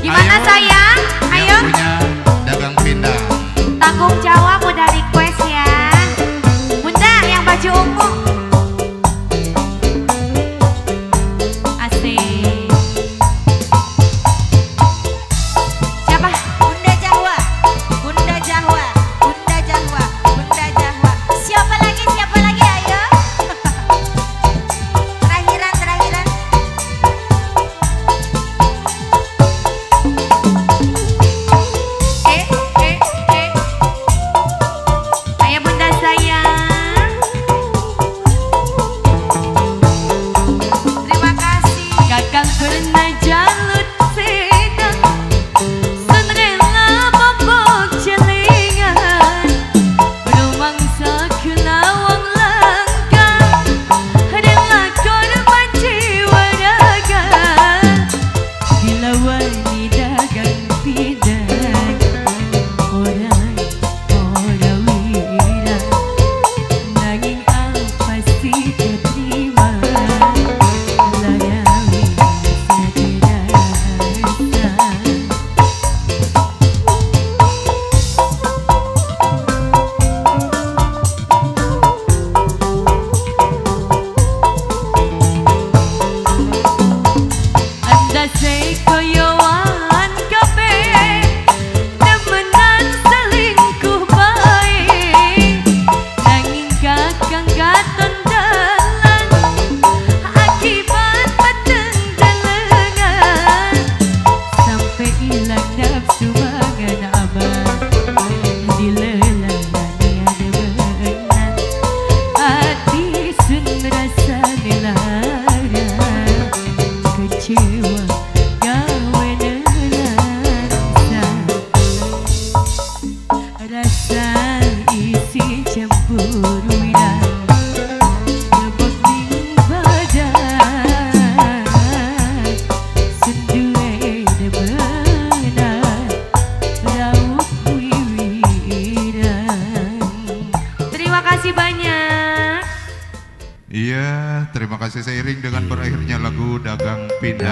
Gimana sayang? Ayo. Punya dagang pindang. Tanggung jawab udah request ya. Bunda yang baju ungu. Asik. Siapa? Bunda Jahwa, Bunda Jahwa, Bunda Jahwa, Bunda Jahwa. Siapa lagi ayo? Terakhiran. Ayo Bunda sayang. Terima kasih. Kakak pernah jalut sedang Sunrela bobok celingan Berumangsa kenawang langkah Adalah korban jiwa raga Dilawan di dagang bidang Orang wira Nanging apa sih keterima Larawi Anda sekoyoan kafe Nemenan selingkuh baik Nanging kakang gaton dalan Akibat petenggelengan Sampai hilang nafsu mangan abang Dilelang ada benar Hati sun rasa nelara Kecewa gawe nerasa Rasa isi campur wira Gebok ning badan Sendue debenan Raut wiwiran Terima kasih banyak. Iya, terima kasih seiring dengan berakhirnya lagu Dagang Pindang.